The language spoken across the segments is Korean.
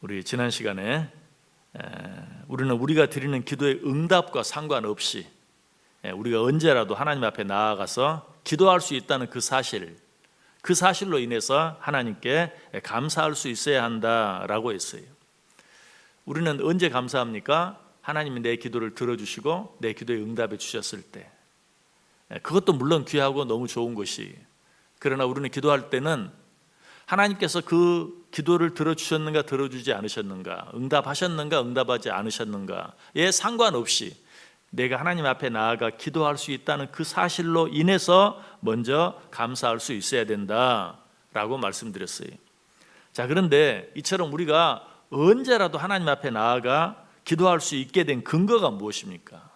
우리 지난 시간에 우리는 우리가 드리는 기도의 응답과 상관없이 우리가 언제라도 하나님 앞에 나아가서 기도할 수 있다는 그 사실로 인해서 하나님께 감사할 수 있어야 한다라고 했어요. 우리는 언제 감사합니까? 하나님이 내 기도를 들어주시고 내 기도에 응답해 주셨을 때. 그것도 물론 귀하고 너무 좋은 것이, 그러나 우리는 기도할 때는 하나님께서 그 기도를 들어주셨는가 들어주지 않으셨는가, 응답하셨는가 응답하지 않으셨는가에 상관없이 내가 하나님 앞에 나아가 기도할 수 있다는 그 사실로 인해서 먼저 감사할 수 있어야 된다라고 말씀드렸어요. 자, 그런데 이처럼 우리가 언제라도 하나님 앞에 나아가 기도할 수 있게 된 근거가 무엇입니까?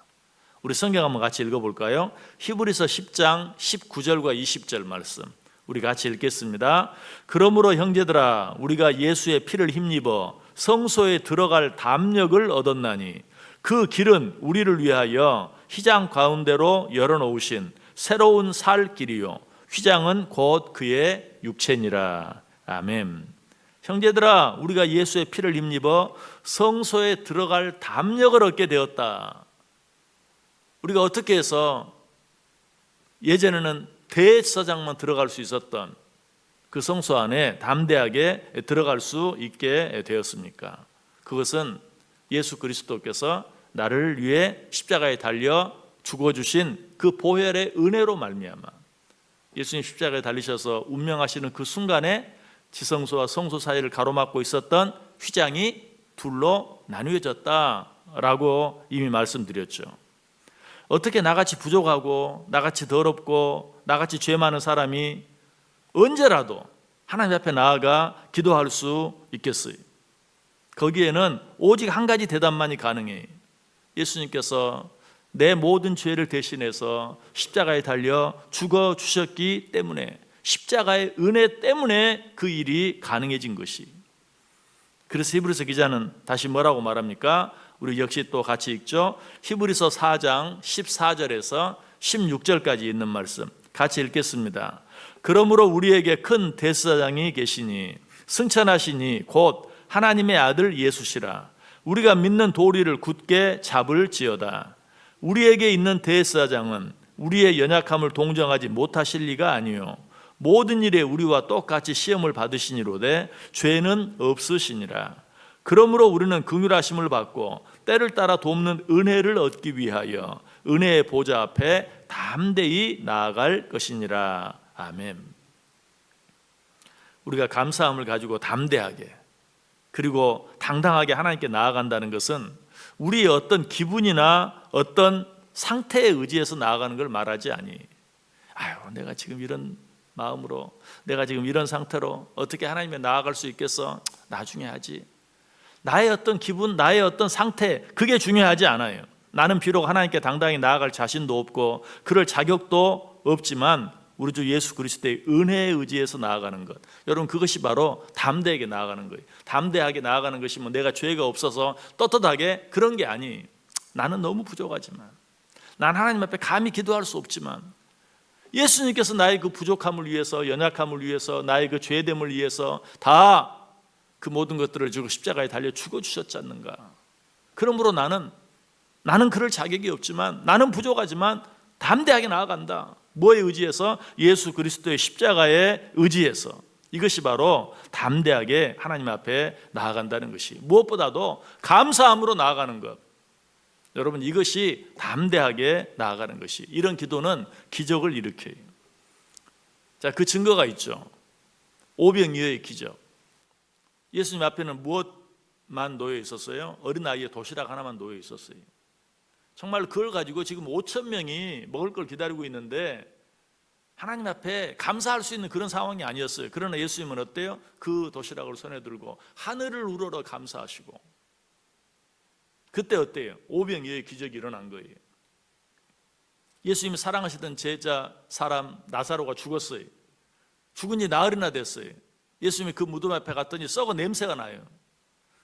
우리 성경 한번 같이 읽어볼까요? 히브리서 10장 19절과 20절 말씀 우리 같이 읽겠습니다. 그러므로 형제들아, 우리가 예수의 피를 힘입어 성소에 들어갈 담력을 얻었나니 그 길은 우리를 위하여 휘장 가운데로 열어놓으신 새로운 살 길이요 휘장은 곧 그의 육체니라. 아멘. 형제들아, 우리가 예수의 피를 힘입어 성소에 들어갈 담력을 얻게 되었다. 우리가 어떻게 해서 예전에는 대제사장만 들어갈 수 있었던 그 성소 안에 담대하게 들어갈 수 있게 되었습니까? 그것은 예수 그리스도께서 나를 위해 십자가에 달려 죽어주신 그 보혈의 은혜로 말미암아, 예수님 십자가에 달리셔서 운명하시는 그 순간에 지성소와 성소 사이를 가로막고 있었던 휘장이 둘로 나뉘어졌다라고 이미 말씀드렸죠. 어떻게 나같이 부족하고 나같이 더럽고 나같이 죄 많은 사람이 언제라도 하나님 앞에 나아가 기도할 수 있겠어요? 거기에는 오직 한 가지 대답만이 가능해요. 예수님께서 내 모든 죄를 대신해서 십자가에 달려 죽어주셨기 때문에, 십자가의 은혜 때문에 그 일이 가능해진 것이. 그래서 히브리서 기자는 다시 뭐라고 말합니까? 우리 역시 또 같이 읽죠. 히브리서 4장 14절에서 16절까지 있는 말씀 같이 읽겠습니다. 그러므로 우리에게 큰 대제사장이 계시니 승천하시니 곧 하나님의 아들 예수시라. 우리가 믿는 도리를 굳게 잡을지어다. 우리에게 있는 대제사장은 우리의 연약함을 동정하지 못하실 리가 아니요 모든 일에 우리와 똑같이 시험을 받으시니로되 죄는 없으시니라. 그러므로 우리는 긍휼하심을 받고 때를 따라 돕는 은혜를 얻기 위하여 은혜의 보좌 앞에 담대히 나아갈 것이니라. 아멘. 우리가 감사함을 가지고 담대하게 그리고 당당하게 하나님께 나아간다는 것은 우리의 어떤 기분이나 어떤 상태에 의지해서 나아가는 걸 말하지 아니. 아유, 내가 지금 이런 마음으로, 내가 지금 이런 상태로 어떻게 하나님께 나아갈 수 있겠어? 나중에 하지. 나의 어떤 기분, 나의 어떤 상태, 그게 중요하지 않아요. 나는 비록 하나님께 당당히 나아갈 자신도 없고 그럴 자격도 없지만 우리 주 예수 그리스도의 은혜에 의지해서 나아가는 것, 여러분, 그것이 바로 담대하게 나아가는 거예요. 담대하게 나아가는 것이 뭐 내가 죄가 없어서 떳떳하게 그런 게 아니에요. 나는 너무 부족하지만, 난 하나님 앞에 감히 기도할 수 없지만 예수님께서 나의 그 부족함을 위해서, 연약함을 위해서, 나의 그 죄됨을 위해서 다 그 모든 것들을 주고 십자가에 달려 죽어주셨지 않는가. 그러므로 나는 그럴 자격이 없지만, 나는 부족하지만 담대하게 나아간다. 뭐에 의지해서? 예수 그리스도의 십자가에 의지해서. 이것이 바로 담대하게 하나님 앞에 나아간다는 것이, 무엇보다도 감사함으로 나아가는 것. 여러분, 이것이 담대하게 나아가는 것이, 이런 기도는 기적을 일으켜요. 자, 그 증거가 있죠. 오병이어의 기적. 예수님 앞에는 무엇만 놓여 있었어요? 어린아이의 도시락 하나만 놓여 있었어요. 정말 그걸 가지고 지금 5천 명이 먹을 걸 기다리고 있는데 하나님 앞에 감사할 수 있는 그런 상황이 아니었어요. 그러나 예수님은 어때요? 그 도시락을 손에 들고 하늘을 우러러 감사하시고, 그때 어때요? 오병이어의 기적이 일어난 거예요. 예수님이 사랑하시던 제자 사람 나사로가 죽었어요. 죽은 지 나흘이나 됐어요. 예수님이 그 무덤 앞에 갔더니 썩어 냄새가 나요.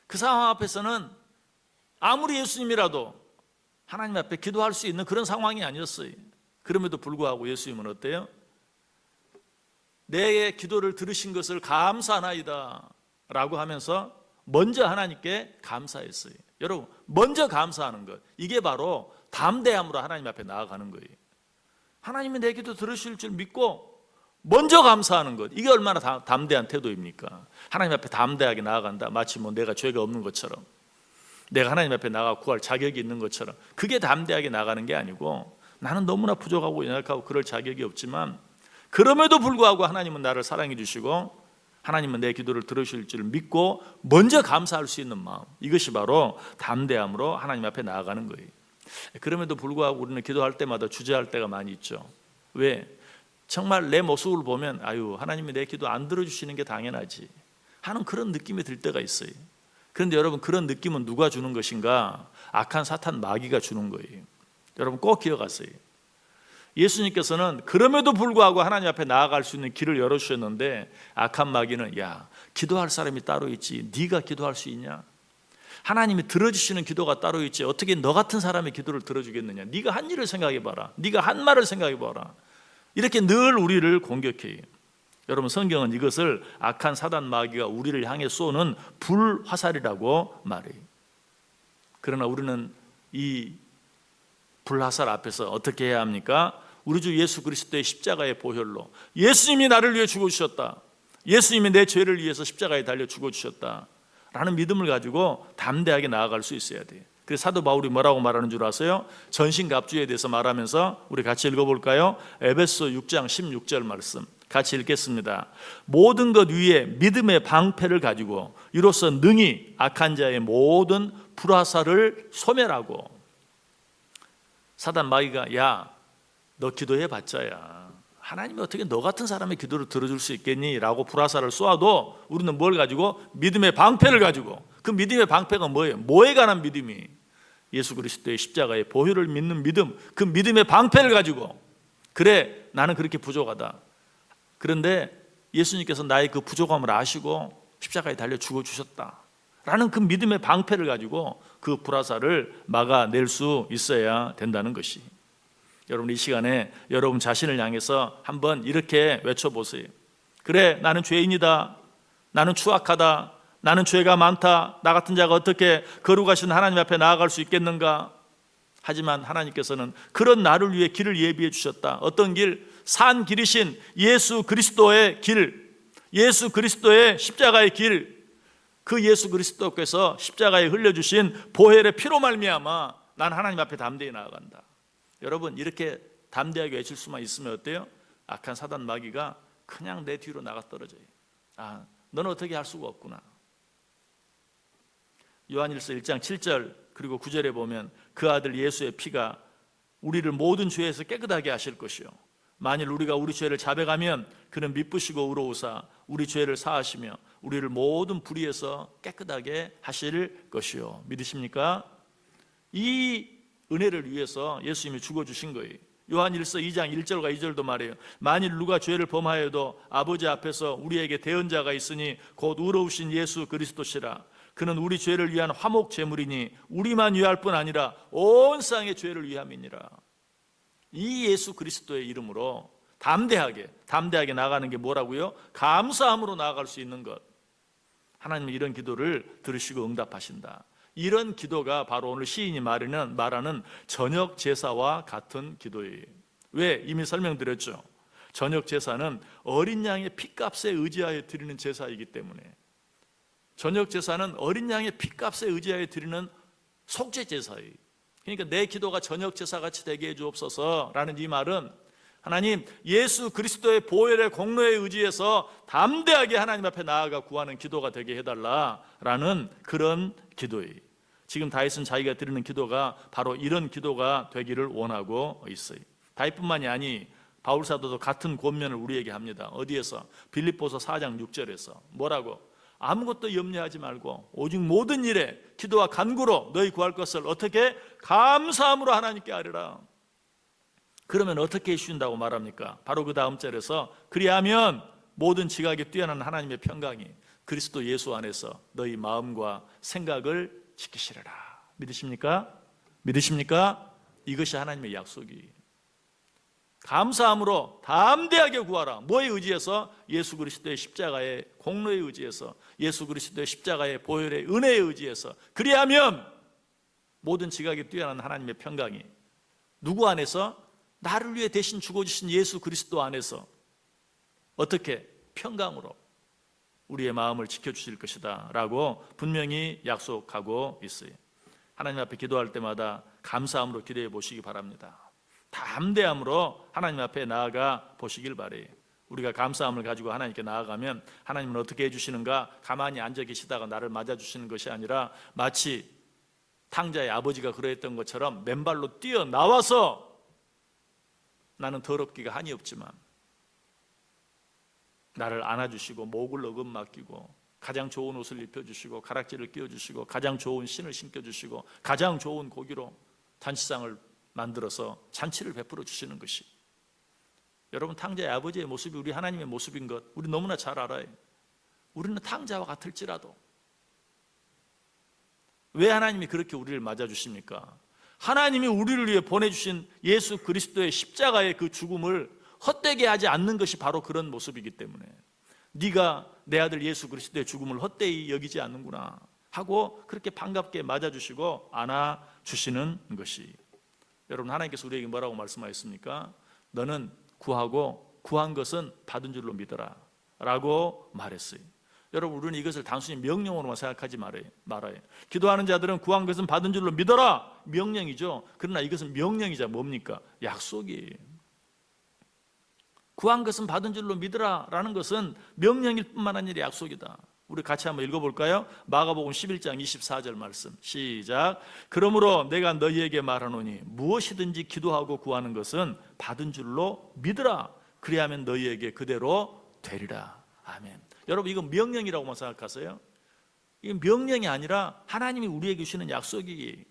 그 상황 앞에서는 아무리 예수님이라도 하나님 앞에 기도할 수 있는 그런 상황이 아니었어요. 그럼에도 불구하고 예수님은 어때요? 내 기도를 들으신 것을 감사하나이다 라고 하면서 먼저 하나님께 감사했어요. 여러분, 먼저 감사하는 것, 이게 바로 담대함으로 하나님 앞에 나아가는 거예요. 하나님이 내 기도 들으실 줄 믿고 먼저 감사하는 것, 이게 얼마나 담대한 태도입니까? 하나님 앞에 담대하게 나아간다, 마치 뭐 내가 죄가 없는 것처럼, 내가 하나님 앞에 나가 구할 자격이 있는 것처럼, 그게 담대하게 나가는 게 아니고, 나는 너무나 부족하고 연약하고 그럴 자격이 없지만 그럼에도 불구하고 하나님은 나를 사랑해 주시고 하나님은 내 기도를 들으실 줄 믿고 먼저 감사할 수 있는 마음, 이것이 바로 담대함으로 하나님 앞에 나아가는 거예요. 그럼에도 불구하고 우리는 기도할 때마다 주저할 때가 많이 있죠. 왜? 정말 내 모습을 보면 아유, 하나님이 내 기도 안 들어주시는 게 당연하지 하는 그런 느낌이 들 때가 있어요. 그런데 여러분, 그런 느낌은 누가 주는 것인가? 악한 사탄 마귀가 주는 거예요. 여러분 꼭 기억하세요. 예수님께서는 그럼에도 불구하고 하나님 앞에 나아갈 수 있는 길을 열어주셨는데, 악한 마귀는 야, 기도할 사람이 따로 있지, 네가 기도할 수 있냐? 하나님이 들어주시는 기도가 따로 있지, 어떻게 너 같은 사람의 기도를 들어주겠느냐? 네가 한 일을 생각해봐라, 네가 한 말을 생각해봐라. 이렇게 늘 우리를 공격해요. 여러분, 성경은 이것을 악한 사단 마귀가 우리를 향해 쏘는 불화살이라고 말해요. 그러나 우리는 이 불화살 앞에서 어떻게 해야 합니까? 우리 주 예수 그리스도의 십자가의 보혈로, 예수님이 나를 위해 죽어주셨다, 예수님이 내 죄를 위해서 십자가에 달려 죽어주셨다 라는 믿음을 가지고 담대하게 나아갈 수 있어야 돼요. 그래서 사도 바울이 뭐라고 말하는 줄 아세요? 전신갑주에 대해서 말하면서 우리 같이 읽어볼까요? 에베소 6장 16절 말씀 같이 읽겠습니다. 모든 것 위에 믿음의 방패를 가지고 이로써 능히 악한 자의 모든 불화살을 소멸하고. 사단 마귀가 야, 너 기도해 봤자야, 하나님이 어떻게 너 같은 사람의 기도를 들어줄 수 있겠니? 라고 불화살을 쏘아도 우리는 뭘 가지고? 믿음의 방패를 가지고. 그 믿음의 방패가 뭐예요? 뭐에 관한 믿음이? 예수 그리스도의 십자가의 보혈을 믿는 믿음, 그 믿음의 방패를 가지고. 그래, 나는 그렇게 부족하다. 그런데 예수님께서 나의 그 부족함을 아시고 십자가에 달려 죽어주셨다 라는 그 믿음의 방패를 가지고 그 불화살을 막아낼 수 있어야 된다는 것이. 여러분, 이 시간에 여러분 자신을 향해서 한번 이렇게 외쳐보세요. 그래, 나는 죄인이다, 나는 추악하다, 나는 죄가 많다, 나 같은 자가 어떻게 거룩하신 하나님 앞에 나아갈 수 있겠는가? 하지만 하나님께서는 그런 나를 위해 길을 예비해 주셨다. 어떤 길? 산 길이신 예수 그리스도의 길, 예수 그리스도의 십자가의 길, 그 예수 그리스도께서 십자가에 흘려주신 보혈의 피로 말미암아 난 하나님 앞에 담대히 나아간다. 여러분, 이렇게 담대하게 외칠 수만 있으면 어때요? 악한 사단 마귀가 그냥 내 뒤로 나가 떨어져요. 아, 너는 어떻게 할 수가 없구나. 요한일서 1장 7절 그리고 9절에 보면 그 아들 예수의 피가 우리를 모든 죄에서 깨끗하게 하실 것이요, 만일 우리가 우리 죄를 자백하면 그는 미쁘시고 의로우사 우리 죄를 사하시며 우리를 모든 불의에서 깨끗하게 하실 것이요. 믿으십니까? 이 은혜를 위해서 예수님이 죽어주신 거예요. 요한일서 2장 1절과 2절도 말해요. 만일 누가 죄를 범하여도 아버지 앞에서 우리에게 대언자가 있으니 곧 의로우신 예수 그리스도시라. 그는 우리 죄를 위한 화목 제물이니 우리만 위할 뿐 아니라 온 세상의 죄를 위함이니라. 이 예수 그리스도의 이름으로 담대하게 나가는 게 뭐라고요? 감사함으로 나아갈 수 있는 것. 하나님은 이런 기도를 들으시고 응답하신다. 이런 기도가 바로 오늘 시인이 말하는 저녁 제사와 같은 기도예요. 왜? 이미 설명드렸죠. 저녁 제사는 어린 양의 피값에 의지하여 드리는 제사이기 때문에, 저녁 제사는 어린 양의 피값에 의지하여 드리는 속죄 제사예요. 그러니까 내 기도가 저녁 제사같이 되게 해 주옵소서라는 이 말은 하나님, 예수 그리스도의 보혈의 공로에 의지해서 담대하게 하나님 앞에 나아가 구하는 기도가 되게 해달라라는 그런 기도예요. 지금 다윗은 자기가 드리는 기도가 바로 이런 기도가 되기를 원하고 있어요. 다윗뿐만이 아니 바울 사도도 같은 권면을 우리에게 합니다. 어디에서? 빌립보서 4장 6절에서 뭐라고? 아무것도 염려하지 말고 오직 모든 일에 기도와 간구로 너희 구할 것을 어떻게? 감사함으로 하나님께 아뢰라. 그러면 어떻게 해주신다고 말합니까? 바로 그 다음 절에서 그리하면 모든 지각에 뛰어난 하나님의 평강이 그리스도 예수 안에서 너희 마음과 생각을 지키시리라. 믿으십니까? 믿으십니까? 이것이 하나님의 약속이. 감사함으로 담대하게 구하라. 뭐에 의지해서? 예수 그리스도의 십자가의 공로에 의지해서, 예수 그리스도의 십자가의 보혈의 은혜에 의지해서. 그리하면 모든 지각이 뛰어난 하나님의 평강이 누구 안에서? 나를 위해 대신 죽어주신 예수 그리스도 안에서 어떻게? 평강으로 우리의 마음을 지켜주실 것이다 라고 분명히 약속하고 있어요. 하나님 앞에 기도할 때마다 감사함으로 기도해 보시기 바랍니다. 담대함으로 하나님 앞에 나아가 보시길 바래요. 우리가 감사함을 가지고 하나님께 나아가면 하나님은 어떻게 해주시는가? 가만히 앉아 계시다가 나를 맞아주시는 것이 아니라 마치 탕자의 아버지가 그러했던 것처럼 맨발로 뛰어나와서 나는 더럽기가 한이 없지만 나를 안아주시고 목을 어금 맡기고 가장 좋은 옷을 입혀주시고 가락지를 끼워주시고 가장 좋은 신을 신겨주시고 가장 좋은 고기로 잔치상을 만들어서 잔치를 베풀어 주시는 것이, 여러분, 탕자의 아버지의 모습이 우리 하나님의 모습인 것 우리 너무나 잘 알아요. 우리는 탕자와 같을지라도 왜 하나님이 그렇게 우리를 맞아주십니까? 하나님이 우리를 위해 보내주신 예수 그리스도의 십자가의 그 죽음을 헛되게 하지 않는 것이 바로 그런 모습이기 때문에 네가 내 아들 예수 그리스도의 죽음을 헛되이 여기지 않는구나 하고 그렇게 반갑게 맞아주시고 안아주시는 것이, 여러분, 하나님께서 우리에게 뭐라고 말씀하셨습니까? 너는 구하고 구한 것은 받은 줄로 믿어라 라고 말했어요. 여러분, 우리는 이것을 단순히 명령으로만 생각하지 말아요. 기도하는 자들은 구한 것은 받은 줄로 믿어라, 명령이죠. 그러나 이것은 명령이자 뭡니까? 약속이에요. 구한 것은 받은 줄로 믿으라 라는 것은 명령일 뿐만 아니라 약속이다. 우리 같이 한번 읽어볼까요? 마가복음 11장 24절 말씀 시작. 그러므로 내가 너희에게 말하노니 무엇이든지 기도하고 구하는 것은 받은 줄로 믿으라. 그리하면 너희에게 그대로 되리라. 아멘. 여러분, 이건 명령이라고만 생각하세요? 이건 명령이 아니라 하나님이 우리에게 주시는 약속이에요.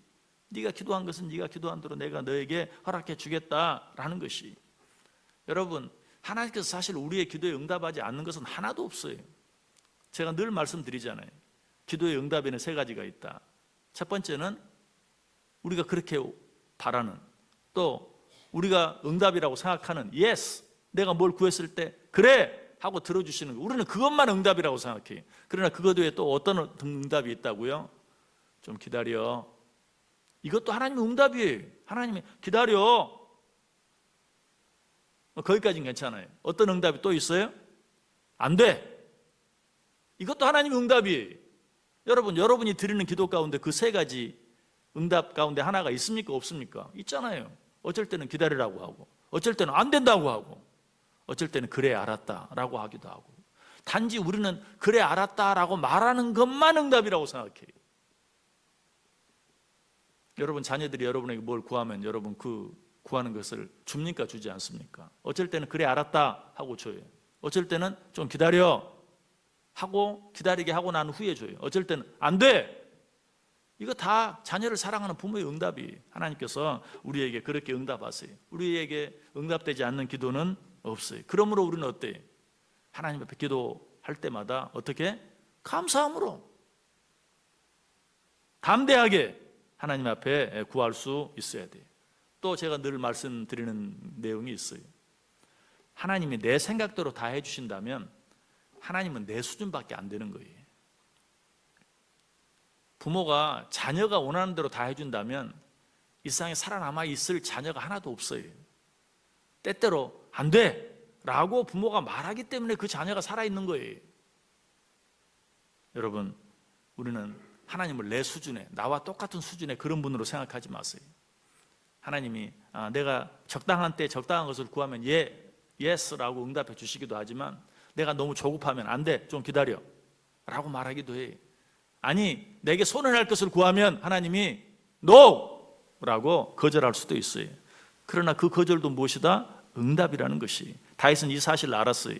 네가 기도한 것은 네가 기도한 대로 내가 너에게 허락해 주겠다라는 것이, 여러분, 하나님께서 사실 우리의 기도에 응답하지 않는 것은 하나도 없어요. 제가 늘 말씀드리잖아요. 기도의 응답에는 세 가지가 있다. 첫 번째는 우리가 그렇게 바라는, 또 우리가 응답이라고 생각하는 yes, 내가 뭘 구했을 때 그래 하고 들어주시는 거, 우리는 그것만 응답이라고 생각해요. 그러나 그것 외에 또 어떤 응답이 있다고요? 좀 기다려. 이것도 하나님의 응답이에요. 하나님이 기다려. 거기까지는 괜찮아요. 어떤 응답이 또 있어요? 안 돼. 이것도 하나님의 응답이에요. 여러분, 여러분이 드리는 기도 가운데 그 세 가지 응답 가운데 하나가 있습니까? 없습니까? 있잖아요. 어쩔 때는 기다리라고 하고, 어쩔 때는 안 된다고 하고, 어쩔 때는 그래 알았다라고 하기도 하고. 단지 우리는 그래 알았다라고 말하는 것만 응답이라고 생각해요. 여러분, 자녀들이 여러분에게 뭘 구하면 여러분 그 구하는 것을 줍니까? 주지 않습니까? 어쩔 때는 그래 알았다 하고 줘요. 어쩔 때는 좀 기다려 하고 기다리게 하고 난 후에 줘요. 어쩔 때는 안 돼. 이거 다 자녀를 사랑하는 부모의 응답이, 하나님께서 우리에게 그렇게 응답하세요. 우리에게 응답되지 않는 기도는 없어요. 그러므로 우리는 어때요? 하나님 앞에 기도할 때마다 어떻게? 감사함으로 담대하게 하나님 앞에 구할 수 있어야 돼요. 또 제가 늘 말씀드리는 내용이 있어요. 하나님이 내 생각대로 다 해주신다면 하나님은 내 수준밖에 안 되는 거예요. 부모가 자녀가 원하는 대로 다 해준다면 이 세상에 살아남아 있을 자녀가 하나도 없어요. 때때로 안 돼 라고 부모가 말하기 때문에 그 자녀가 살아있는 거예요. 여러분, 우리는 하나님을 내 수준에, 나와 똑같은 수준의 그런 분으로 생각하지 마세요. 하나님이 내가 적당한 때 적당한 것을 구하면 예스라고 응답해 주시기도 하지만 내가 너무 조급하면 안 돼, 좀 기다려 라고 말하기도 해요. 아니, 내게 손해날 것을 구하면 하나님이 NO! 라고 거절할 수도 있어요. 그러나 그 거절도 무엇이다? 응답이라는 것이. 다윗은 이 사실을 알았어요.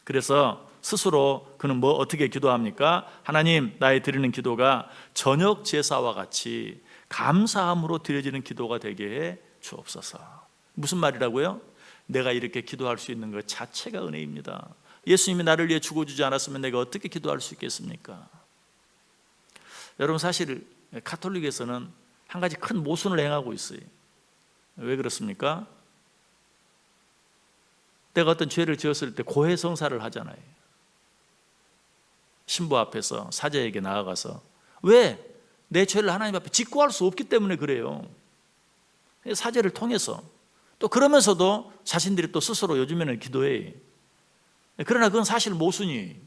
그래서 스스로 그는 어떻게 기도합니까? 하나님, 나의 드리는 기도가 저녁 제사와 같이 감사함으로 드려지는 기도가 되게 해 주옵소서. 무슨 말이라고요? 내가 이렇게 기도할 수 있는 것 자체가 은혜입니다. 예수님이 나를 위해 죽어주지 않았으면 내가 어떻게 기도할 수 있겠습니까? 여러분, 사실 가톨릭에서는 한 가지 큰 모순을 행하고 있어요. 왜 그렇습니까? 내가 어떤 죄를 지었을 때 고해성사를 하잖아요. 신부 앞에서 사제에게 나아가서 왜 내 죄를 하나님 앞에 직고할 수 없기 때문에 그래요. 사제를 통해서 또 그러면서도 자신들이 또 스스로 요즘에는 기도해. 그러나 그건 사실 모순이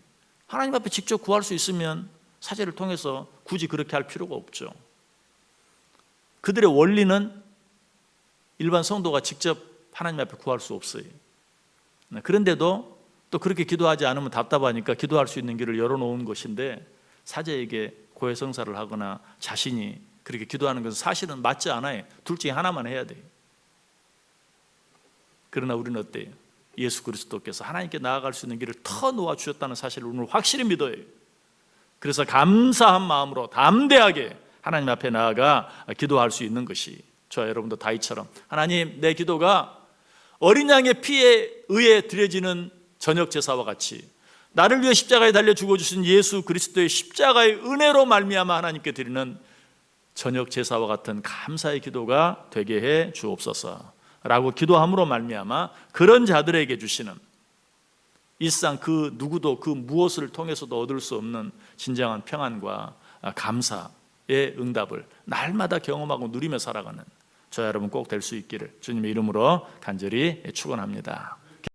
하나님 앞에 직접 구할 수 있으면 사제를 통해서 굳이 그렇게 할 필요가 없죠. 그들의 원리는 일반 성도가 직접 하나님 앞에 구할 수 없어요. 그런데도 또 그렇게 기도하지 않으면 답답하니까 기도할 수 있는 길을 열어놓은 것인데 사제에게 고해성사를 하거나 자신이 그렇게 기도하는 것은 사실은 맞지 않아요. 둘 중에 하나만 해야 돼요. 그러나 우리는 어때요? 예수 그리스도께서 하나님께 나아갈 수 있는 길을 터놓아 주셨다는 사실을 오늘 확실히 믿어요. 그래서 감사한 마음으로 담대하게 하나님 앞에 나아가 기도할 수 있는 것이 저와 여러분도 다윗처럼 하나님, 내 기도가 어린 양의 피에 의해 드려지는 저녁 제사와 같이 나를 위해 십자가에 달려 죽어주신 예수 그리스도의 십자가의 은혜로 말미암아 하나님께 드리는 저녁 제사와 같은 감사의 기도가 되게 해 주옵소서 라고 기도함으로 말미암아 그런 자들에게 주시는 일상 그 누구도 그 무엇을 통해서도 얻을 수 없는 진정한 평안과 감사의 응답을 날마다 경험하고 누리며 살아가는 저와 여러분 꼭 될 수 있기를 주님의 이름으로 간절히 축원합니다.